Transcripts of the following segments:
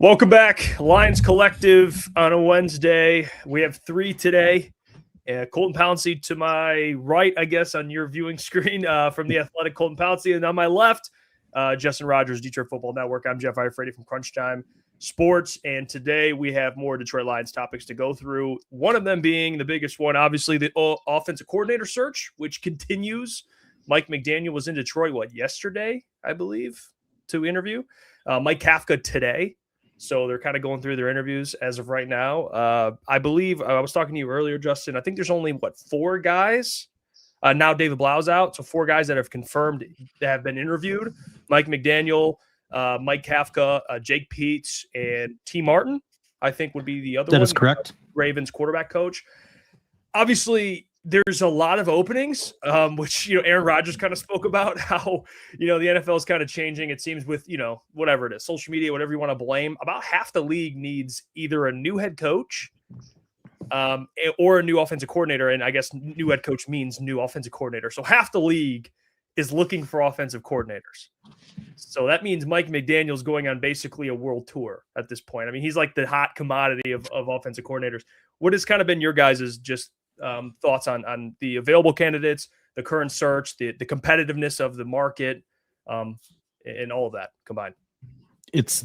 Welcome back, Lions Collective on a Wednesday. We have three today. Colton Pouncey to my right, I guess, on your viewing screen from the Athletic, Colton Pouncey. And on my left, Justin Rogers, Detroit Football Network. I'm Jeff Ifredi from Crunch Time Sports. And today we have more Detroit Lions topics to go through. One of them being the biggest one, obviously, the offensive coordinator search, which continues. Mike McDaniel was in Detroit, yesterday, I believe, to interview. Mike Kafka today. So they're kind of going through their interviews as of right now. I believe I was talking to you earlier, Justin. I think there's only, four guys? Now David Blau's out. So four guys that have confirmed that have been interviewed. Mike McDaniel, Mike Kafka, Jake Peets, and T. Martin, I think would be the other one. That is correct. Ravens quarterback coach. Obviously, there's a lot of openings, which, Aaron Rodgers kind of spoke about how, the NFL is kind of changing. It seems with, whatever it is, social media, whatever you want to blame, about half the league needs either a new head coach or a new offensive coordinator. And I guess new head coach means new offensive coordinator. So half the league is looking for offensive coordinators. So that means Mike McDaniel's going on basically a world tour at this point. I mean, he's like the hot commodity of offensive coordinators. What has kind of been your guys' just thoughts on the available candidates, the current search, the competitiveness of the market, and all of that combined? It's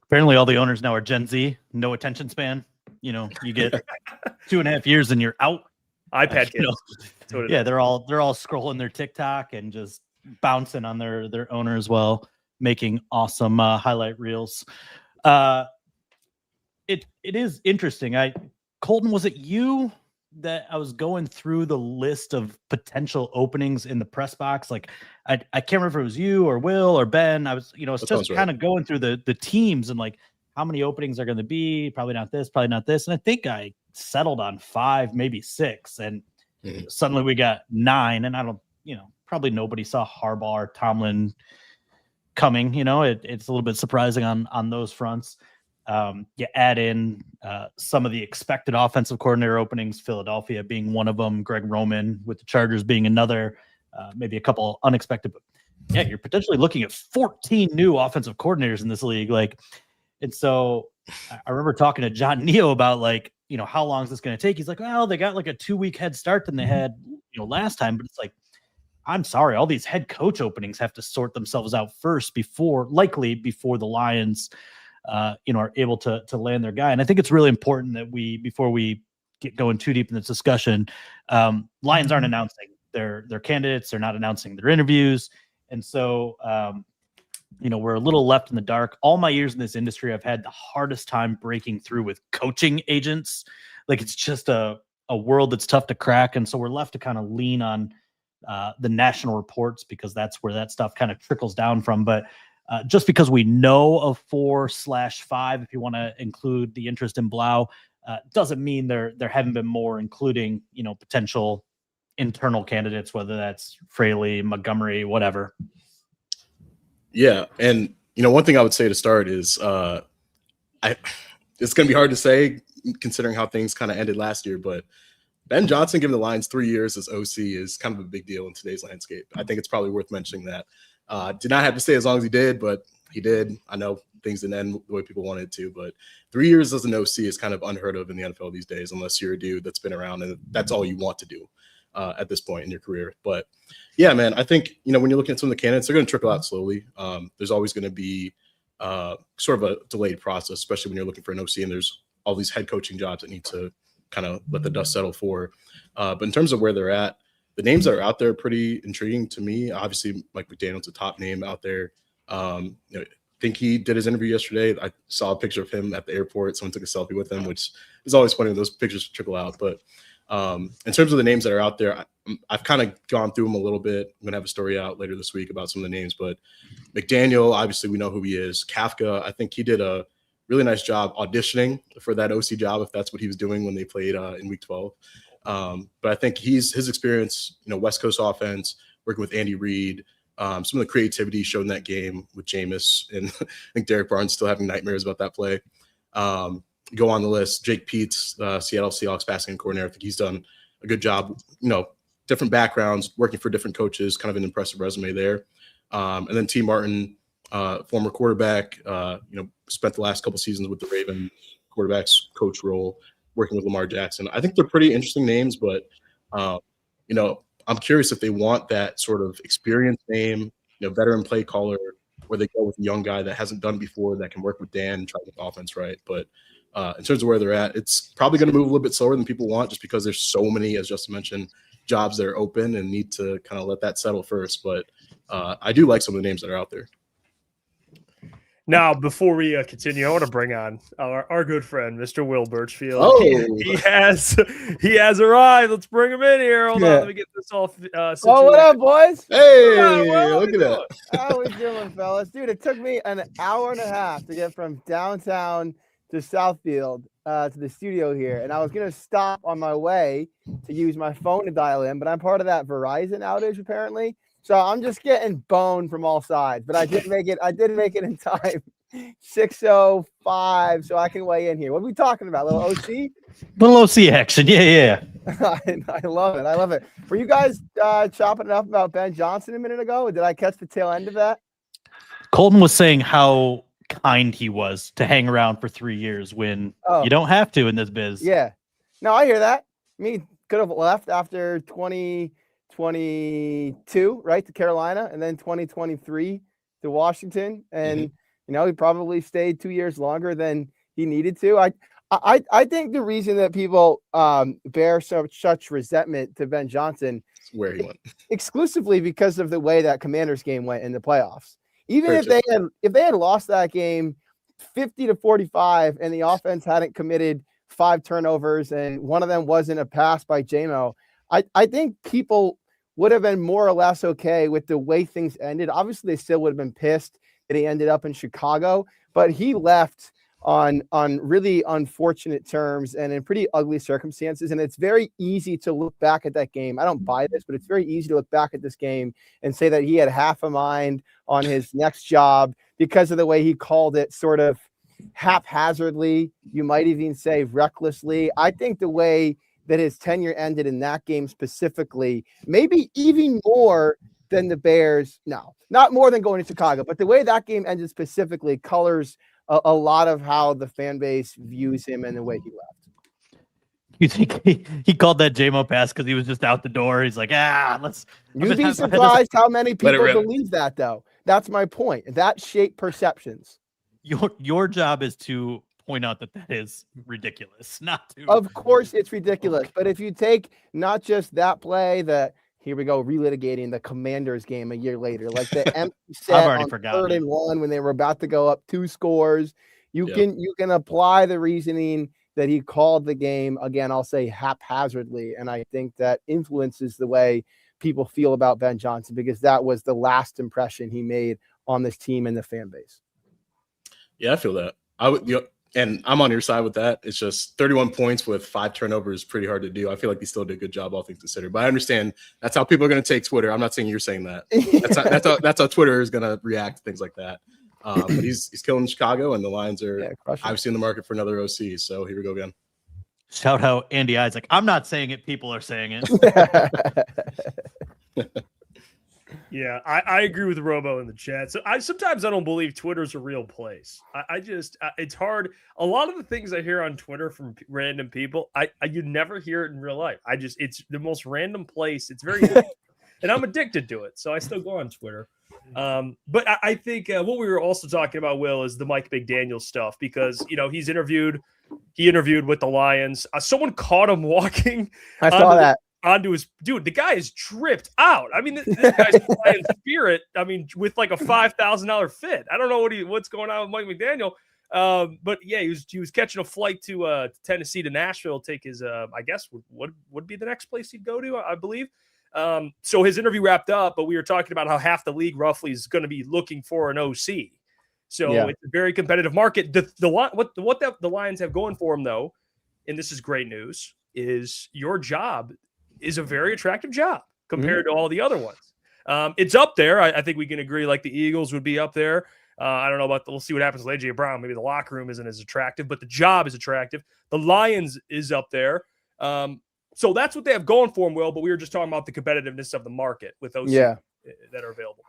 apparently all the owners now are Gen Z, no attention span. You get 2.5 years and you're out. iPad kids. Yeah, they're all scrolling their TikTok and just bouncing on their owner as well, making awesome highlight reels. It is interesting. Colton, was it you that I was going through the list of potential openings in the press box? Like, I can't remember if it was you or Will or Ben. I was, it's just kind of going through the teams and like how many openings are going to be. Probably not this, probably not this. And I think I settled on 5, maybe 6. And suddenly we got 9. And I don't, probably nobody saw Harbaugh or Tomlin coming. It's a little bit surprising on those fronts. You add in some of the expected offensive coordinator openings, Philadelphia being one of them, Greg Roman with the Chargers being another, maybe a couple unexpected. But yeah, you're potentially looking at 14 new offensive coordinators in this league. And so I remember talking to John Neo about how long is this going to take? He's like, well, they got like a 2-week head start than they had, last time. But it's like, I'm sorry, all these head coach openings have to sort themselves out first before the Lions are able to land their guy. And I think it's really important that before we get going too deep in this discussion, Lions aren't announcing their candidates. They're not announcing their interviews. And so, we're a little left in the dark. All my years in this industry, I've had the hardest time breaking through with coaching agents. Like, it's just a world that's tough to crack. And so we're left to kind of lean on the national reports because that's where that stuff kind of trickles down from. But just because we know of 4/5, if you want to include the interest in Blau, doesn't mean there haven't been more, including, potential internal candidates, whether that's Fraley, Montgomery, whatever. Yeah. And, one thing I would say to start is it's going to be hard to say considering how things kind of ended last year, but Ben Johnson giving the Lions 3 years as OC is kind of a big deal in today's landscape. I think it's probably worth mentioning that. Did not have to stay as long as he did, but he did. I know things didn't end the way people wanted it to, but 3 years as an OC is kind of unheard of in the NFL these days, unless you're a dude that's been around and that's all you want to do at this point in your career. But yeah, man, I think, when you're looking at some of the candidates, they're going to trickle out slowly. There's always going to be sort of a delayed process, especially when you're looking for an OC and there's all these head coaching jobs that need to kind of let the dust settle for. But in terms of where they're at, the names that are out there are pretty intriguing to me. Obviously, Mike McDaniel's a top name out there. I think he did his interview yesterday. I saw a picture of him at the airport. Someone took a selfie with him, which is always funny when those pictures trickle out. But in terms of the names that are out there, I've kind of gone through them a little bit. I'm going to have a story out later this week about some of the names. But McDaniel, obviously, we know who he is. Kafka, I think he did a really nice job auditioning for that OC job, if that's what he was doing when they played in Week 12. But I think his experience, West Coast offense, working with Andy Reid, some of the creativity shown in that game with Jameis, and I think Derek Barnes still having nightmares about that play. Go on the list, Jake Peets, Seattle Seahawks passing coordinator. I think he's done a good job, different backgrounds, working for different coaches, kind of an impressive resume there. And then T. Martin, former quarterback. Spent the last couple seasons with the Ravens quarterbacks coach role, working with Lamar Jackson. I think they're pretty interesting names, but I'm curious if they want that sort of experienced name, veteran play caller, where they go with a young guy that hasn't done before that can work with Dan and try to get the offense right. But in terms of where they're at, it's probably going to move a little bit slower than people want, just because there's so many, as Justin mentioned, jobs that are open and need to kind of let that settle first. But I do like some of the names that are out there. Now, before we continue, I want to bring on our good friend, Mr. Will Birchfield. Oh, he has arrived. Let's bring him in here. Hold on, let me get this all situated. Oh, what up, boys? Hey, look at that. How we doing, fellas? Dude, it took me an hour and a half to get from downtown to Southfield to the studio here, and I was gonna stop on my way to use my phone to dial in, but I'm part of that Verizon outage apparently. So I'm just getting boned from all sides, but I did make it. I did make it in time, 6:05, so I can weigh in here. What are we talking about? Little OC? Little OC action, yeah. I love it. I love it. Were you guys chopping it up about Ben Johnson a minute ago? Or did I catch the tail end of that? Colton was saying how kind he was to hang around for 3 years when you don't have to in this biz. Yeah. No, I hear that. Me could have left after 2022, right, to Carolina, and then 2023 to Washington, and he probably stayed 2 years longer than he needed to. I think the reason that people bear such resentment to Ben Johnson where he went exclusively because of the way that Commanders game went in the playoffs. Even if they had lost that game 50-45 and the offense hadn't committed 5 turnovers and one of them wasn't a pass by JMO, I think people would have been more or less okay with the way things ended. Obviously, they still would have been pissed that he ended up in Chicago, but he left on really unfortunate terms and in pretty ugly circumstances. And it's very easy to look back at that game. I don't buy this, but it's very easy to look back at this game and say that he had half a mind on his next job because of the way he called it, sort of haphazardly. You might even say recklessly. I think the way that his tenure ended in that game specifically, maybe even more than the Bears. No, not more than going to Chicago, but the way that game ended specifically colors a lot of how the fan base views him and the way he left. You think he called that JMO pass because he was just out the door? He's like, let's. You'd be surprised how many people believe that, though. That's my point. That shaped perceptions. Your job is to point out that is ridiculous. Not to. Of course, it's ridiculous. But if you take not just that play, here we go, relitigating the Commanders game a year later, like the empty set on 3rd and 1 when they were about to go up 2 scores. You can apply the reasoning that he called the game, again, I'll say haphazardly. And I think that influences the way people feel about Ben Johnson, because that was the last impression he made on this team and the fan base. Yeah, I feel that. And I'm on your side with that. It's just 31 points with 5 turnovers is pretty hard to do. I feel like he still did a good job, all things considered. But I understand that's how people are going to take Twitter. I'm not saying you're saying that. That's how Twitter is going to react to things like that. But he's killing Chicago, and the Lions are obviously in the market for another OC. So here we go again. Shout out Andy Isaac. I'm not saying it. People are saying it. Yeah, I agree with Robo in the chat. So sometimes I don't believe Twitter's a real place. It's hard. A lot of the things I hear on Twitter from random people, you never hear it in real life. It's the most random place. It's very, and I'm addicted to it. So I still go on Twitter. But I think what we were also talking about, Will, is the Mike McDaniel stuff, because, he interviewed with the Lions. Someone caught him walking. I saw that. Onto his dude, the guy is tripped out. I mean, this guy's flying spirit. I mean, with like a $5,000 fit. I don't know what's going on with Mike McDaniel. But yeah, he was catching a flight to Tennessee to Nashville. Take his I guess would be the next place he'd go to, I believe. So his interview wrapped up, but we were talking about how half the league roughly is going to be looking for an OC. So it's a very competitive market. What the Lions have going for them, though, and this is great news, is your job is a very attractive job compared to all the other ones. It's up there. I think we can agree, like the Eagles would be up there. I don't know we'll see what happens with AJ Brown. Maybe the locker room isn't as attractive, but the job is attractive. The Lions is up there. So that's what they have going for them, Will, but we were just talking about the competitiveness of the market with OC that are available.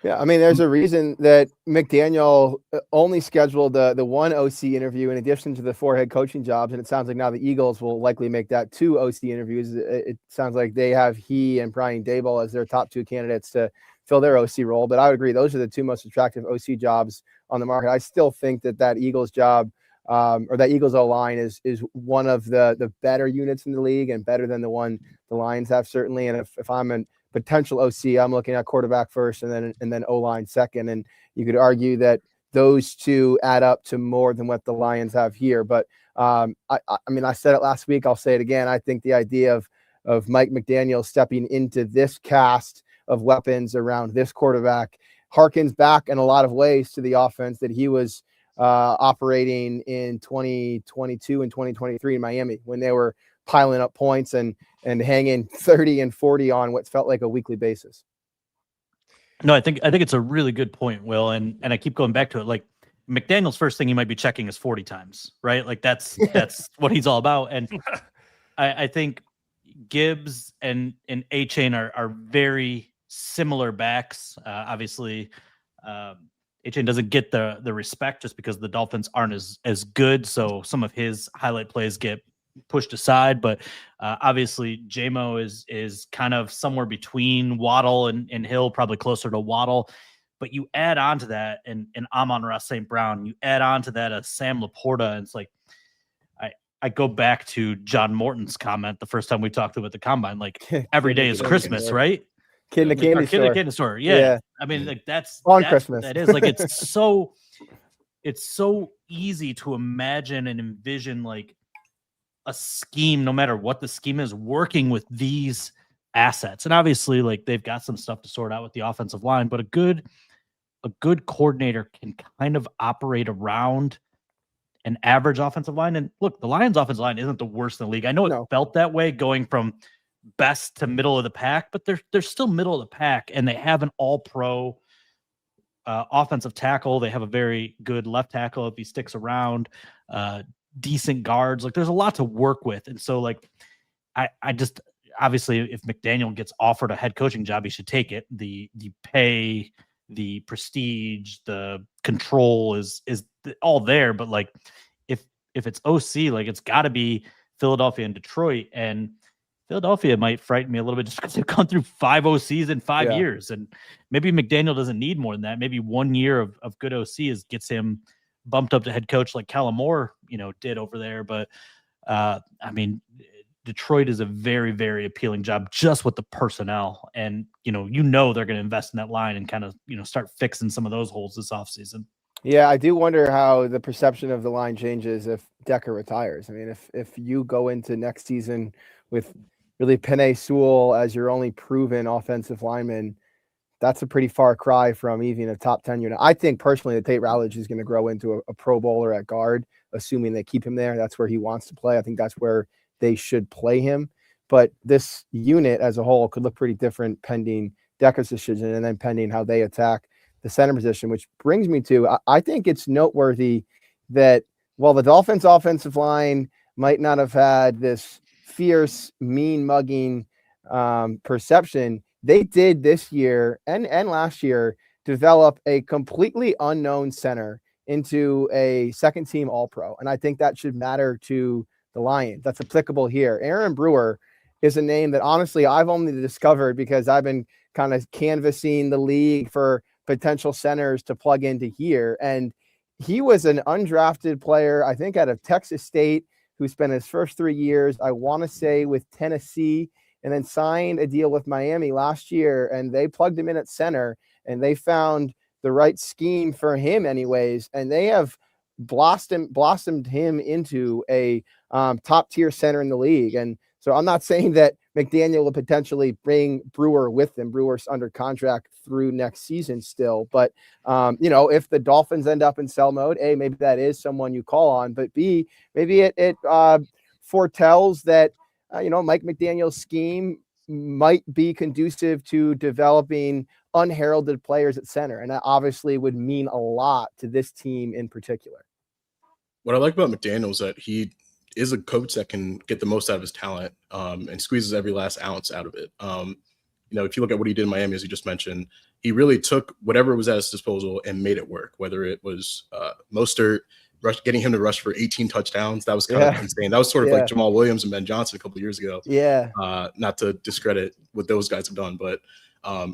Yeah, I mean, there's a reason that McDaniel only scheduled the one OC interview in addition to the 4 head coaching jobs, and it sounds like now the Eagles will likely make that 2 OC interviews. It sounds like they have he and Brian Daboll as their top 2 candidates to fill their OC role. But I would agree, those are the 2 most attractive OC jobs on the market. I still think that Eagles job or that Eagles O-line is one of the better units in the league and better than the one the Lions have, certainly. And if I'm an potential OC, I'm looking at quarterback first and then O-line second. And you could argue that those 2 add up to more than what the Lions have here. But I mean, I said it last week, I'll say it again. I think the idea of Mike McDaniel stepping into this cast of weapons around this quarterback harkens back in a lot of ways to the offense that he was operating in 2022 and 2023 in Miami, when they were piling up points and hanging 30 and 40 on what felt like a weekly basis. No, I think it's a really good point, Will, and I keep going back to it. Like, McDaniel's first thing he might be checking is 40 times, right? Like that's what he's all about. And I think Gibbs and A-Chain are very similar backs. Obviously, A-Chain doesn't get the respect just because the Dolphins aren't as good. So some of his highlight plays get pushed aside, but obviously JMO is kind of somewhere between Waddle and Hill, probably closer to Waddle. But you add on to that and Amon-Ra St. Brown, you add on to that a Sam Laporta, and it's like I go back to John Morton's comment the first time we talked to him at the combine, like every day is Christmas, right? Kid in the candy store. Kid in the candy store. Yeah. I mean, like that's Christmas. That is like it's so easy to imagine and envision like a scheme, no matter what the scheme is, working with these assets. And obviously, like they've got some stuff to sort out with the offensive line, but a good coordinator can kind of operate around an average offensive line. And look, the Lions offensive line isn't the worst in the league. I know it felt that way going from best to middle of the pack, but they're still middle of the pack, and they have an all-pro offensive tackle. They have a very good left tackle if he sticks around, decent guards. Like there's a lot to work with. And so like, I just, obviously if McDaniel gets offered a head coaching job, he should take it. The pay, the prestige, the control is all there. But like, if it's OC, like it's gotta be Philadelphia and Detroit, and Philadelphia might frighten me a little bit just because they've gone through 5 OCs in 5 years. And maybe McDaniel doesn't need more than that. Maybe 1 year of good OC gets him bumped up to head coach like Kellen Moore, did over there. But I mean, Detroit is a very, very appealing job just with the personnel. And, they're going to invest in that line and kind of, start fixing some of those holes this offseason. Yeah, I do wonder how the perception of the line changes if Decker retires. I mean, if you go into next season with really Penei Sewell as your only proven offensive lineman, that's a pretty far cry from even a top 10 unit. I think personally that Tate Rowledge is going to grow into a Pro Bowler at guard, assuming they keep him there. That's where he wants to play. I think that's where they should play him. But this unit as a whole could look pretty different pending Decker's decision and then pending how they attack the center position, which brings me to, I think it's noteworthy that while the Dolphins offensive line might not have had this fierce, mean mugging perception, they did this year and last year develop a completely unknown center into a second team All-Pro. And I think that should matter to the Lions. That's applicable here. Aaron Brewer is a name that honestly I've only discovered because I've been kind of canvassing the league for potential centers to plug into here. And he was an undrafted player, I think out of Texas State, who spent his first 3 years, I want to say with Tennessee, and then signed a deal with Miami last year, and they plugged him in at center, and they found the right scheme for him anyways, and they have blossomed him into a top-tier center in the league. And so I'm not saying that McDaniel will potentially bring Brewer with him. Brewer's under contract through next season still. But, if the Dolphins end up in sell mode, A, maybe that is someone you call on. But B, maybe it foretells that, Mike McDaniel's scheme might be conducive to developing unheralded players at center. And that obviously would mean a lot to this team in particular. What I like about McDaniel is that he is a coach that can get the most out of his talent and squeezes every last ounce out of it. if you look at what he did in Miami, as you just mentioned, he really took whatever was at his disposal and made it work, whether it was Mostert, getting him to rush for 18 touchdowns. That was kind of insane. That was sort of like Jamal Williams and Ben Johnson a couple of years ago. Yeah. Not to discredit what those guys have done, but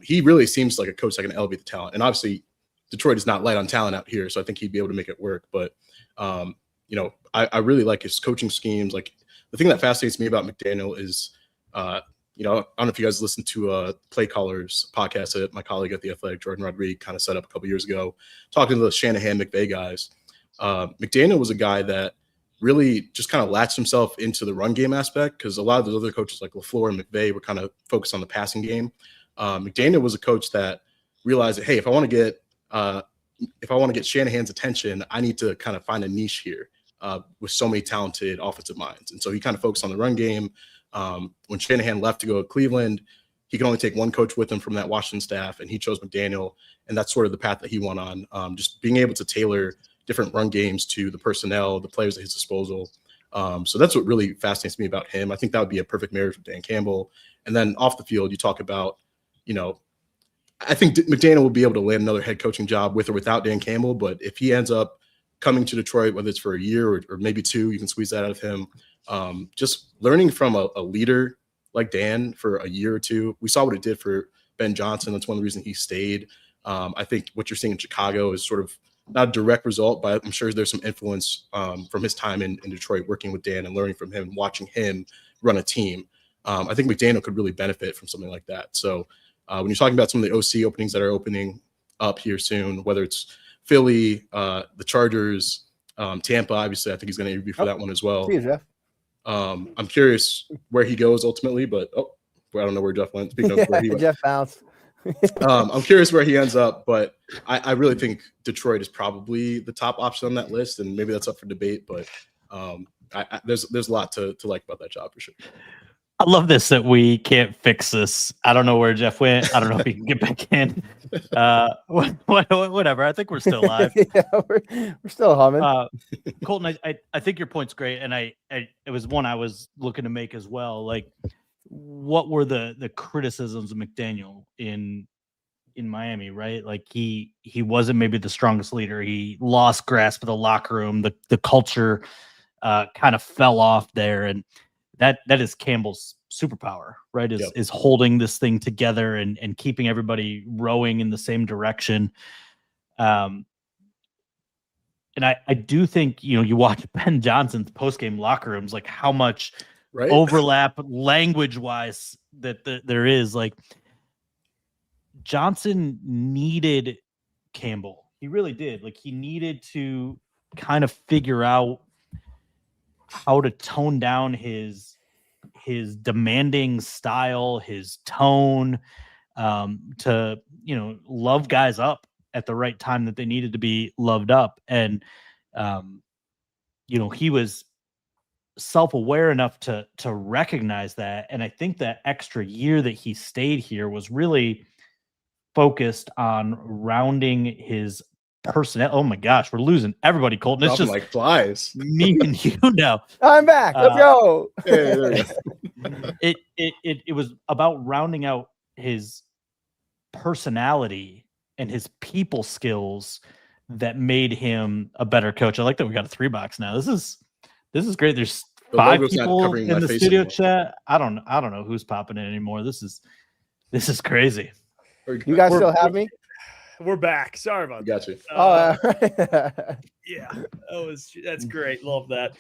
he really seems like a coach that can elevate the talent. And obviously, Detroit is not light on talent out here, so I think he'd be able to make it work. But, I really like his coaching schemes. Like, the thing that fascinates me about McDaniel is, I don't know if you guys listened to Play Callers podcast that my colleague at The Athletic, Jordan Rodriguez, kind of set up a couple years ago, talking to the Shanahan McVay guys. McDaniel was a guy that really just kind of latched himself into the run game aspect, because a lot of those other coaches like LaFleur and McVay were kind of focused on the passing game. McDaniel was a coach that realized that, hey, if I want to get Shanahan's attention, I need to kind of find a niche here with so many talented offensive minds. And so he kind of focused on the run game. When Shanahan left to go to Cleveland, he could only take one coach with him from that Washington staff, and he chose McDaniel. And that's sort of the path that he went on, just being able to tailor different run games to the personnel, the players at his disposal. So that's what really fascinates me about him. I think that would be a perfect marriage with Dan Campbell. And then off the field, you talk about, I think McDaniel will be able to land another head coaching job with or without Dan Campbell. But if he ends up coming to Detroit, whether it's for a year or maybe 2, you can squeeze that out of him. Just learning from a leader like Dan for a year or 2. We saw what it did for Ben Johnson. That's one of the reasons he stayed. I think what you're seeing in Chicago is sort of not a direct result, but I'm sure there's some influence from his time in Detroit, working with Dan and learning from him and watching him run a team. I think McDaniel could really benefit from something like that. So when you're talking about some of the OC openings that are opening up here soon, whether it's Philly, the Chargers, Tampa, obviously, I think he's going to interview for that one as well. See you, Jeff. I'm curious where he goes ultimately, but I don't know where Jeff went. Speaking of where he went. Jeff bounced. I'm curious where he ends up, but I really think Detroit is probably the top option on that list, and maybe that's up for debate. But there's a lot to like about that job for sure. I love this that we can't fix this. I don't know where Jeff went. I don't know if he can get back in. Whatever. I think we're still live. Yeah, we're still humming. Colton, I think your point's great, and it was one I was looking to make as well. Like, what were the criticisms of McDaniel in Miami, right? Like, he wasn't maybe the strongest leader. He lost grasp of the locker room. The culture kind of fell off there, and that is Campbell's superpower, right? Is holding this thing together and keeping everybody rowing in the same direction. And I do think, you watch Ben Johnson's post-game locker rooms, like how much overlap language-wise that there is. Like, Johnson needed Campbell. He really did. Like, he needed to kind of figure out how to tone down his demanding style, his tone, to love guys up at the right time that they needed to be loved up. And he was self-aware enough to recognize that. And I think that extra year that he stayed here was really focused on rounding his personnel. Oh my gosh, we're losing everybody, Colton. It's just like flies. Me and you now. I'm back. Let's go. It was about rounding out his personality and his people skills that made him a better coach. I like that we got a 3-box now. This is great. There's 5 people in the studio chat. I don't know who's popping in anymore. This is crazy. You guys still have me? We're back. Sorry about that. Gotcha. Yeah, that's great. Love that.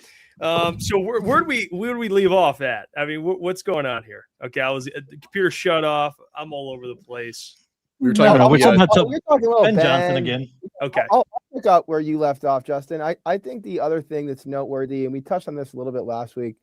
So where do we leave off at? I mean, what's going on here? Okay, the computer shut off. I'm all over the place. We were talking about Ben Johnson again. Okay, I'll pick up where you left off, Justin. I think the other thing that's noteworthy, and we touched on this a little bit last week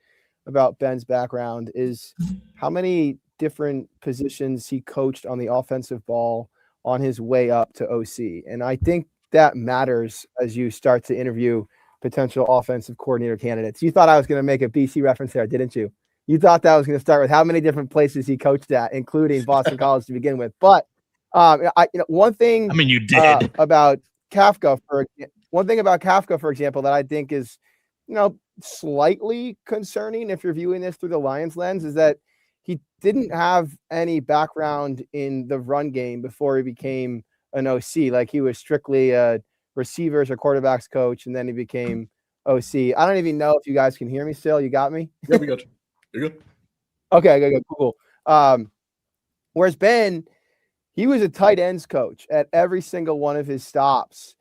about Ben's background, is how many different positions he coached on the offensive ball on his way up to OC. And I think that matters as you start to interview potential offensive coordinator candidates. You thought I was going to make a BC reference there, didn't you? You thought that was going to start with how many different places he coached at, including Boston College to begin with. But one thing, I mean, you did about Kafka, for example, that I think is, slightly concerning if you're viewing this through the Lions lens, is that he didn't have any background in the run game before he became an OC. Like he was strictly a receivers or quarterbacks coach, and then he became OC. I don't even know if you guys can hear me still. You got me? Yeah, we got you. You're good. Okay, good, cool. Whereas Ben, he was a tight ends coach at every single one of his stops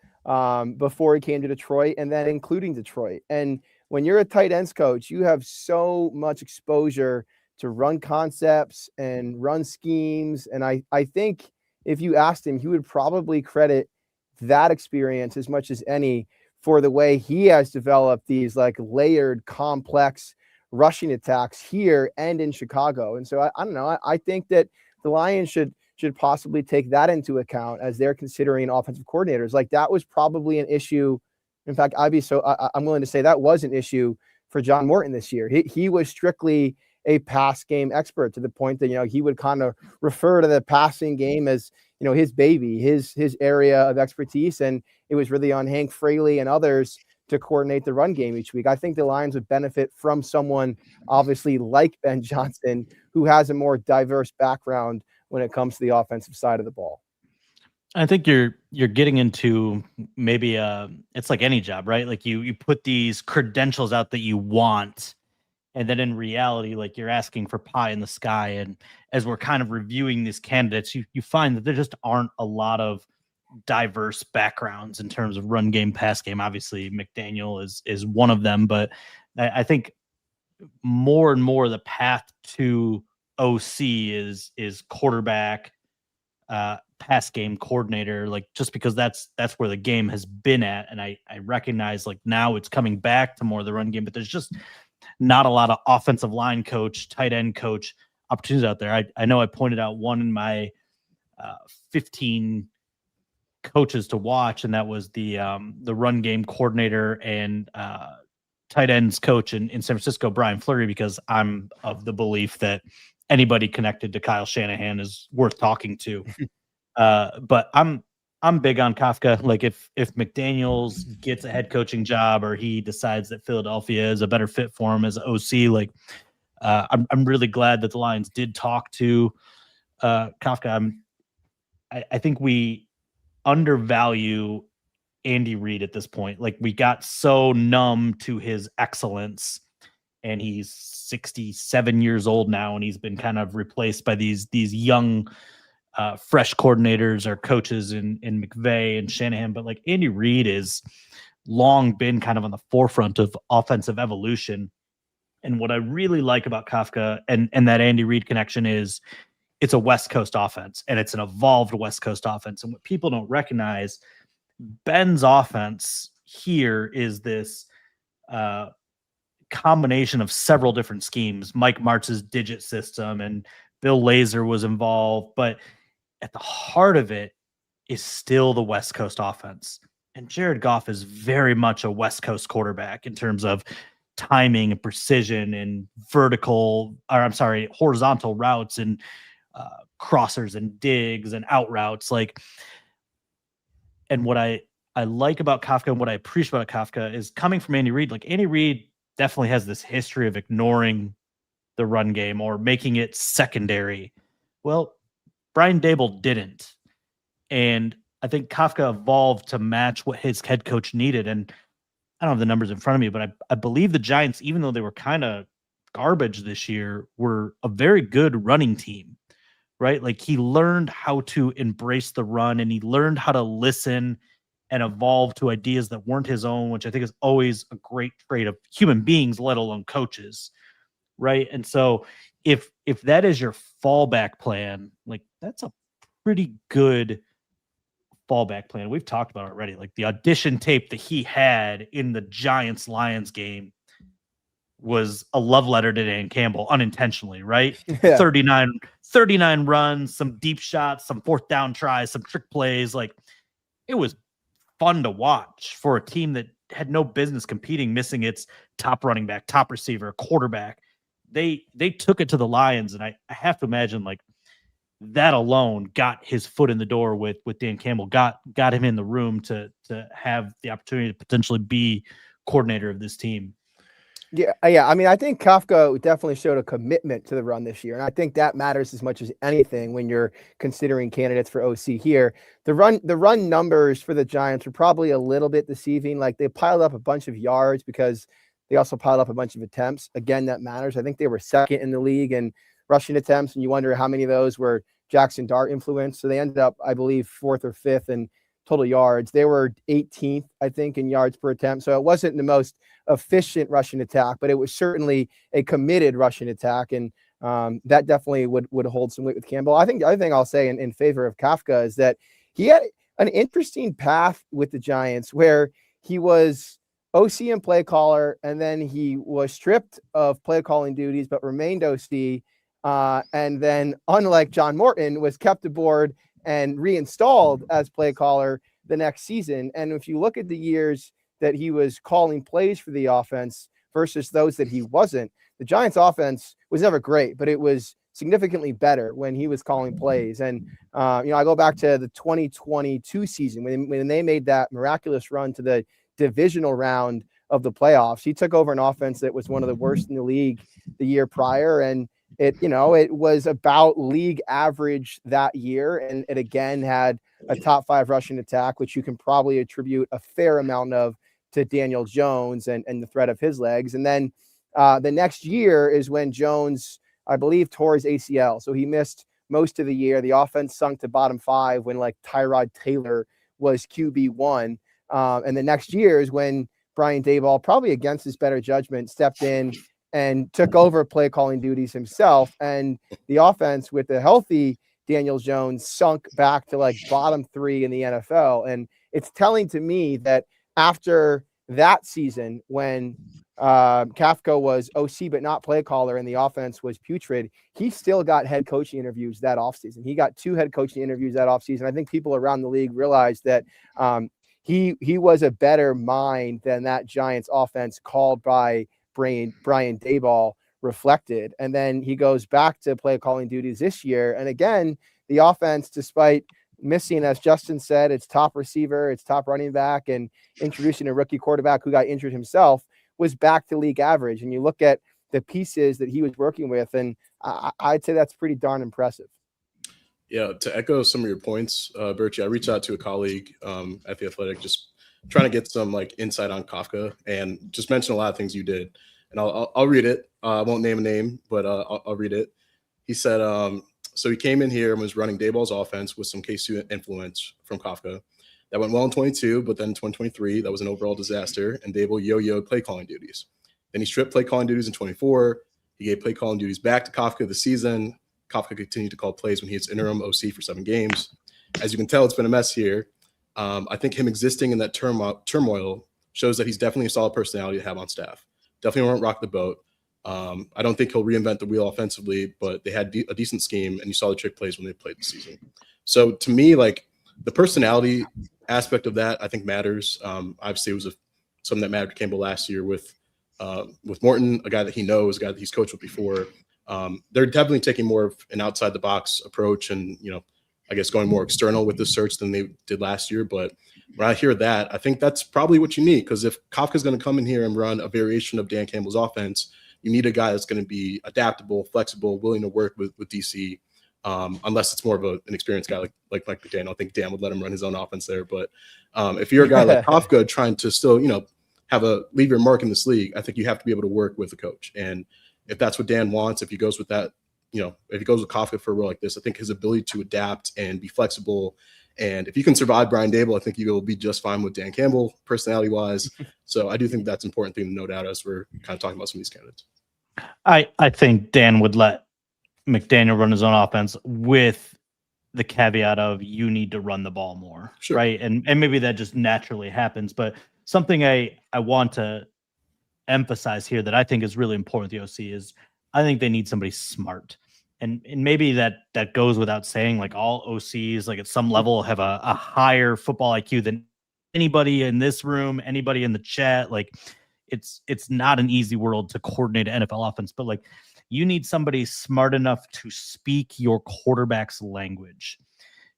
before he came to Detroit, and then including Detroit. And when you're a tight ends coach, you have so much exposure to run concepts and run schemes. And I think if you asked him, he would probably credit that experience as much as any for the way he has developed these like layered, complex rushing attacks here and in Chicago. And so I don't know. I think that the Lions should possibly take that into account as they're considering offensive coordinators. Like that was probably an issue. In fact, I'm willing to say that was an issue for John Morton this year. He was strictly a pass game expert to the point that, he would kind of refer to the passing game as, his baby, his area of expertise. And it was really on Hank Fraley and others to coordinate the run game each week. I think the Lions would benefit from someone obviously like Ben Johnson, who has a more diverse background when it comes to the offensive side of the ball. I think you're getting into maybe it's like any job, right? Like you put these credentials out that you want, and then in reality, like you're asking for pie in the sky. And as we're kind of reviewing these candidates, you find that there just aren't a lot of diverse backgrounds in terms of run game, pass game. Obviously, McDaniel is one of them, but I think more and more the path to OC is quarterback, pass game coordinator, like just because that's where the game has been at. And I recognize like now it's coming back to more of the run game, but there's just not a lot of offensive line coach, tight end coach opportunities out there. I know I pointed out one in my 15 coaches to watch, and that was the run game coordinator and tight ends coach in San Francisco, Brian Fleury, because I'm of the belief that anybody connected to Kyle Shanahan is worth talking to. But I'm big on Kafka. Like if McDaniels gets a head coaching job or he decides that Philadelphia is a better fit for him as an OC, like I'm really glad that the Lions did talk to Kafka. I think we undervalue Andy Reid at this point. Like we got so numb to his excellence, and he's 67 years old now, and he's been kind of replaced by these young fresh coordinators or coaches in McVay and Shanahan. But like Andy Reid is long been kind of on the forefront of offensive evolution. And what I really like about Kafka and that Andy Reid connection is it's a West Coast offense, and it's an evolved West Coast offense. And what people don't recognize, Ben's offense here is this combination of several different schemes. Mike Martz's digit system and Bill Lazor was involved, but at the heart of it is still the West Coast offense. And Jared Goff is very much a West Coast quarterback in terms of timing and precision and horizontal routes and crossers and digs and out routes. Like, and what I like about Kafka and what I appreciate about Kafka is coming from Andy Reid. Like Andy Reid definitely has this history of ignoring the run game or making it secondary. Well, Brian Daboll didn't. And I think Kafka evolved to match what his head coach needed. And I don't have the numbers in front of me, but I believe the Giants, even though they were kind of garbage this year, were a very good running team, right? Like he learned how to embrace the run, and he learned how to listen and evolve to ideas that weren't his own, which I think is always a great trait of human beings, let alone coaches, right? And so if that is your fallback plan, like that's a pretty good fallback plan. We've talked about it already. Like the audition tape that he had in the Giants-Lions game was a love letter to Dan Campbell unintentionally, right? Yeah. 39 runs, some deep shots, some fourth down tries, some trick plays. Like it was fun to watch for a team that had no business competing, missing its top running back, top receiver, quarterback. They took it to the Lions, and I have to imagine like that alone got his foot in the door with Dan Campbell, got him in the room to have the opportunity to potentially be coordinator of this team. Yeah. I mean, I think Kafka definitely showed a commitment to the run this year, and I think that matters as much as anything when you're considering candidates for OC here. The run numbers for the Giants were probably a little bit deceiving. Like, they piled up a bunch of yards because they also piled up a bunch of attempts. Again, that matters. I think they were second in the league in rushing attempts, and you wonder how many of those were Jackson Dart influenced. So they ended up, I believe, fourth or fifth in total yards. They were 18th, I think, in yards per attempt. So it wasn't the most efficient rushing attack, but it was certainly a committed rushing attack. And that definitely would hold some weight with Campbell. I think the other thing I'll say in favor of Kafka is that he had an interesting path with the Giants where he was OC and play caller, and then he was stripped of play calling duties, but remained OC. And then, unlike John Morton, was kept aboard and reinstalled as play caller the next season. And if you look at the years that he was calling plays for the offense versus those that he wasn't, the Giants offense was never great, but it was significantly better when he was calling plays. And, I go back to the 2022 season when they made that miraculous run to the divisional round of the playoffs. He took over an offense that was one of the worst in the league the year prior. And it was about league average that year. And it again had a top 5 rushing attack, which you can probably attribute a fair amount of to Daniel Jones and the threat of his legs. And then the next year is when Jones, I believe, tore his ACL. So he missed most of the year. The offense sunk to bottom 5 when like Tyrod Taylor was QB1. And the next year is when Brian Daboll, probably against his better judgment, stepped in and took over play calling duties himself. And the offense with the healthy Daniel Jones sunk back to like bottom 3 in the NFL. And it's telling to me that after that season, when Kafka was OC but not play caller and the offense was putrid, he still got head coaching interviews that offseason. He got 2 head coaching interviews that offseason. I think people around the league realized that he was a better mind than that Giants offense called by Brian Daboll reflected. And then he goes back to play calling duties this year. And again, the offense, despite missing, as Justin said, its top receiver, its top running back, and introducing a rookie quarterback who got injured himself, was back to league average. And you look at the pieces that he was working with, and I'd say that's pretty darn impressive. Yeah, to echo some of your points, Birchie, I reached out to a colleague at The Athletic, just trying to get some like insight on Kafka, and just mention a lot of things you did. And I'll read it. I won't name a name, but I'll read it. He said, so he came in here and was running Daboll's offense with some KC influence from Kafka. That went well in 22, but then in 2023, that was an overall disaster, and Daboll yo-yoed play calling duties. Then he stripped play calling duties in 24. He gave play calling duties back to Kafka this season. Kafka continued to call plays when he was interim OC for 7 games. As you can tell, it's been a mess here. I think him existing in that turmoil shows that he's definitely a solid personality to have on staff. Definitely won't rock the boat. I don't think he'll reinvent the wheel offensively, but they had a decent scheme, and you saw the trick plays when they played this season. So to me, like, the personality aspect of that, I think matters. Obviously, it was something that mattered to Campbell last year with Morton, a guy that he knows, a guy that he's coached with before. They're definitely taking more of an outside the box approach, and I guess going more external with this search than they did last year. But when I hear that, I think that's probably what you need, because if Kafka's going to come in here and run a variation of Dan Campbell's offense, you need a guy that's going to be adaptable, flexible, willing to work with DC. Unless it's more of an experienced guy like McDaniel. I think Dan would let him run his own offense there. But if you're a guy like Kafka trying to still, leave your mark in this league, I think you have to be able to work with the coach. And if that's what Dan wants, if he goes with that, if he goes with Kafka for a role like this, I think his ability to adapt and be flexible, and if you can survive Brian Daboll, I think you will be just fine with Dan Campbell, personality-wise. So I do think that's an important thing to note out as we're kind of talking about some of these candidates. I think Dan would let McDaniel run his own offense with the caveat of you need to run the ball more, sure. Right? And maybe that just naturally happens. But something I want to emphasize here that I think is really important with the OC is I think they need somebody smart. And maybe that goes without saying, like all OCs, like at some level, have a higher football IQ than anybody in this room, anybody in the chat. Like it's not an easy world to coordinate an NFL offense, but like you need somebody smart enough to speak your quarterback's language.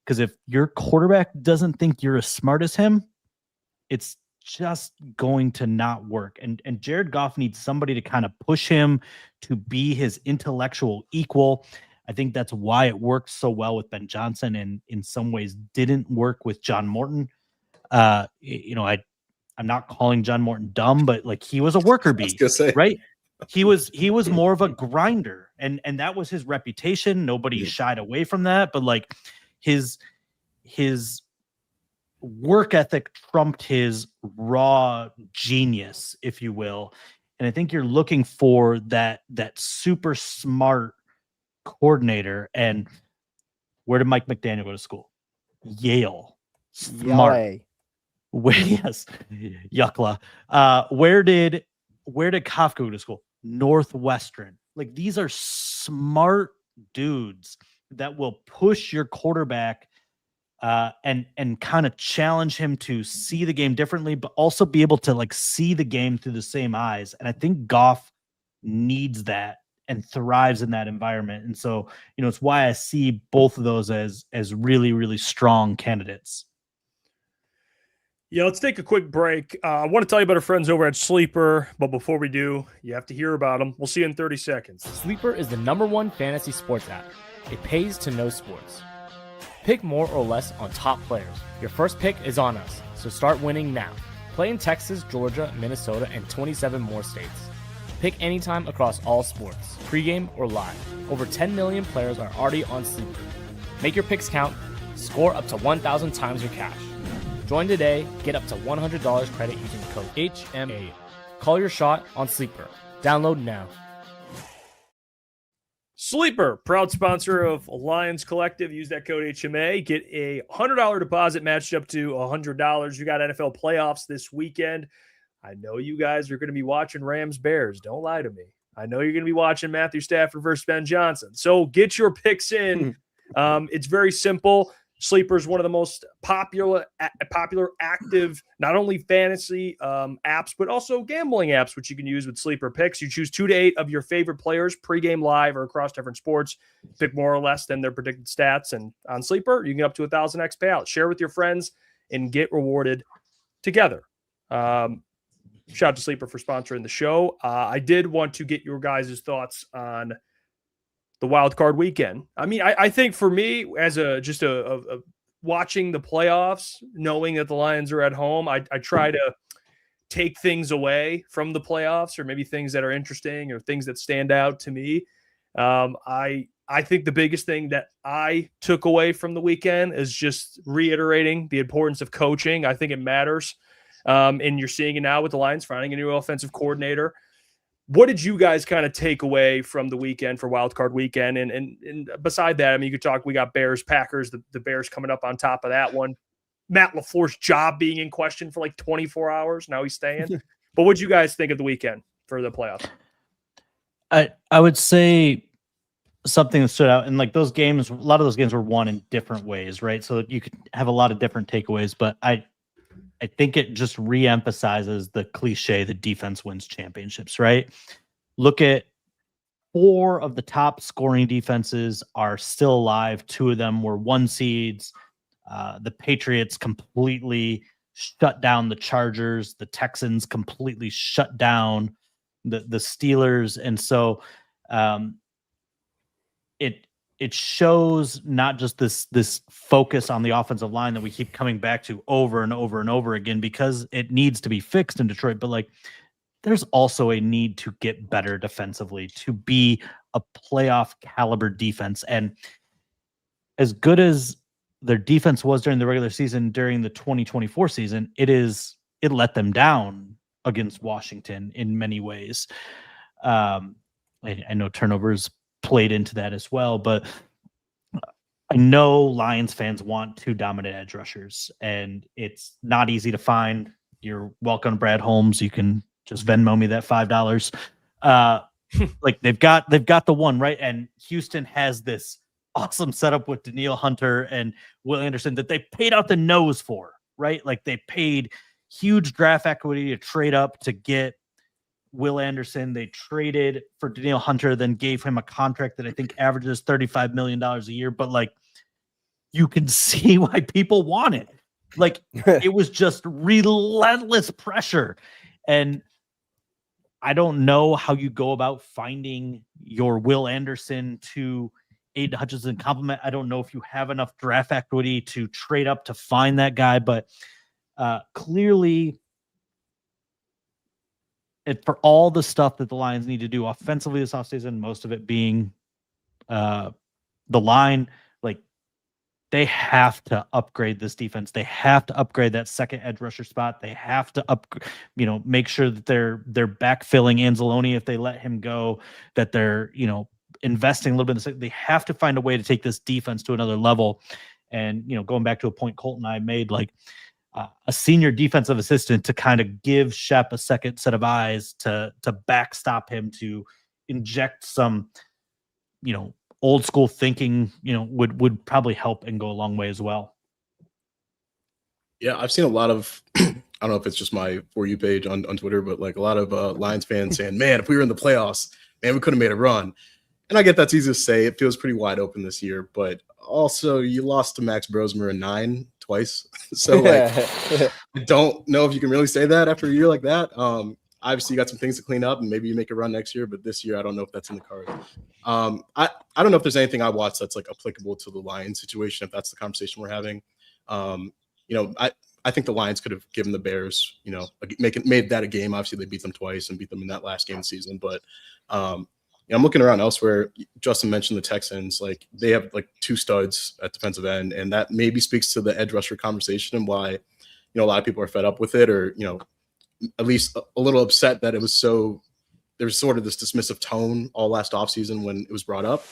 Because if your quarterback doesn't think you're as smart as him, it's just going to not work. And Jared Goff needs somebody to kind of push him to be his intellectual equal. I think that's why it worked so well with Ben Johnson and in some ways didn't work with John Morton. You know, I'm not calling John Morton dumb, but like he was a worker bee, right? He was more of a grinder, and that was his reputation. Nobody shied away from that, but like his work ethic trumped his raw genius, if you will. And I think you're looking for that super smart coordinator. And where did Mike McDaniel go to school? Yale. Smart. Where, yes, Yuckla. Where did Kafka go to school? Northwestern. Like, these are smart dudes that will push your quarterback and kind of challenge him to see the game differently, but also be able to like see the game through the same eyes. And I think Goff needs that and thrives in that environment. And so, you know, it's why I see both of those as really, really strong candidates. Yeah, let's take a quick break. I want to tell you about our friends over at Sleeper, but before we do, you have to hear about them. We'll see you in 30 seconds. Sleeper is the #1 fantasy sports app. It pays to know sports. Pick more or less on top players. Your first pick is on us, so start winning now. Play in Texas, Georgia, Minnesota, and 27 more states. Pick anytime across all sports, pregame or live. Over 10 million players are already on Sleeper. Make your picks count. Score up to 1,000 times your cash. Join today. Get up to $100 credit using code HMA. Call your shot on Sleeper. Download now. Sleeper, proud sponsor of Lions Collective. Use that code HMA. Get a $100 deposit matched up to $100. You got NFL playoffs this weekend. I know you guys are going to be watching Rams Bears. Don't lie to me. I know you're going to be watching Matthew Stafford versus Ben Johnson. So get your picks in. It's very simple. Sleeper is one of the most popular active, not only fantasy apps, but also gambling apps, which you can use with Sleeper Picks. You choose 2 to 8 of your favorite players, pregame, live, or across different sports. Pick more or less than their predicted stats. And on Sleeper, you can get up to 1,000x payout. Share with your friends and get rewarded together. Shout out to Sleeper for sponsoring the show. I did want to get your guys' thoughts on the wild card weekend. I mean, I think for me, as just watching the playoffs, knowing that the Lions are at home, I try to take things away from the playoffs, or maybe things that are interesting or things that stand out to me. I think the biggest thing that I took away from the weekend is just reiterating the importance of coaching. I think it matters. And you're seeing it now with the Lions finding a new offensive coordinator. What did you guys kind of take away from the weekend for Wild Card Weekend? And beside that, I mean, you could talk, we got Bears, Packers, the Bears coming up on top of that one. Matt LaFleur's job being in question for like 24 hours. Now he's staying. But what did you guys think of the weekend for the playoffs? I would say something that stood out, and like those games, a lot of those games were won in different ways, right? So you could have a lot of different takeaways, but I think it just reemphasizes the cliche that defense wins championships, right? Look at 4 of the top scoring defenses are still alive. 2 of them were 1 seeds. The Patriots completely shut down the Chargers. The Texans completely shut down the Steelers. And so it shows not just this focus on the offensive line that we keep coming back to over and over and over again, because it needs to be fixed in Detroit, but like there's also a need to get better defensively, to be a playoff caliber defense. And as good as their defense was during the regular season, during the 2024 season, it let them down against Washington in many ways. I know turnovers played into that as well, but I know Lions fans want 2 dominant edge rushers, and it's not easy to find. You're welcome, Brad Holmes. You can just Venmo me that $5. Like they've got the one, right? And Houston has this awesome setup with Danielle Hunter and Will Anderson that they paid out the nose for, right? Like they paid huge draft equity to trade up to get Will Anderson. They traded for Danielle Hunter, then gave him a contract that I think averages $35 million a year. But like, you can see why people want it. Like it was just relentless pressure. And I don't know how you go about finding your Will Anderson to Aiden Hutchinson complement. I don't know if you have enough draft equity to trade up to find that guy, but clearly, for all the stuff that the Lions need to do offensively this offseason, most of it being the line, like they have to upgrade this defense. They have to upgrade that second edge rusher spot. They have to make sure that they're backfilling Anzalone if they let him go, that they're, investing a little bit. They have to find a way to take this defense to another level. And, going back to a point Colton and I made, like a senior defensive assistant to kind of give Shep a second set of eyes to backstop him, to inject some, old school thinking, would probably help and go a long way as well. Yeah, I've seen a lot of, I don't know if it's just my For You page on Twitter, but like a lot of Lions fans saying, man, if we were in the playoffs, man, we could have made a run. And I get that's easy to say. It feels pretty wide open this year, but also you lost to Max Brosmer in 9 twice. So like, I don't know if you can really say that after a year like that. Obviously, you got some things to clean up, and maybe you make a run next year. But this year, I don't know if that's in the cards. I don't know if there's anything I watched that's like applicable to the Lions situation. If that's the conversation we're having, I think the Lions could have given the Bears, made that a game. Obviously, they beat them twice and beat them in that last game of the season. But I'm looking around elsewhere. Justin mentioned the Texans. Like they have like 2 studs at defensive end, and that maybe speaks to the edge rusher conversation and why a lot of people are fed up with it, or at least a little upset that it was there's sort of this dismissive tone all last offseason when it was brought up.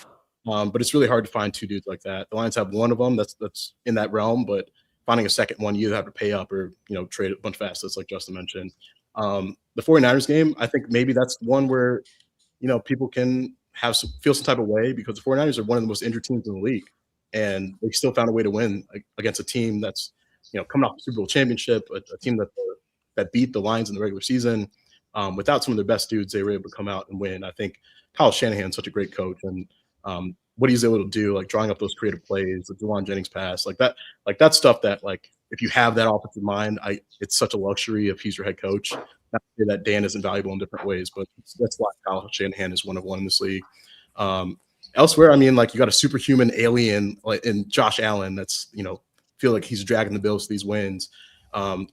But it's really hard to find 2 dudes like that. The Lions have one of them that's in that realm, but finding a second one, you either have to pay up or, trade a bunch of assets like Justin mentioned. The 49ers game, I think maybe that's one where, people can feel some type of way, because the 49ers are one of the most injured teams in the league, and they still found a way to win against a team that's, coming off the Super Bowl championship, a team that beat the Lions in the regular season. Without some of their best dudes, they were able to come out and win. I think Kyle Shanahan's such a great coach, and what he's able to do, like drawing up those creative plays, the Juwan Jennings pass, like that's stuff that, like, if you have that offensive mind, it's such a luxury if he's your head coach. Not to say that Dan isn't valuable in different ways, but that's why Kyle Shanahan is one of one in this league. Elsewhere, I mean, like, you got a superhuman alien like in Josh Allen that's, feel like he's dragging the Bills to these wins.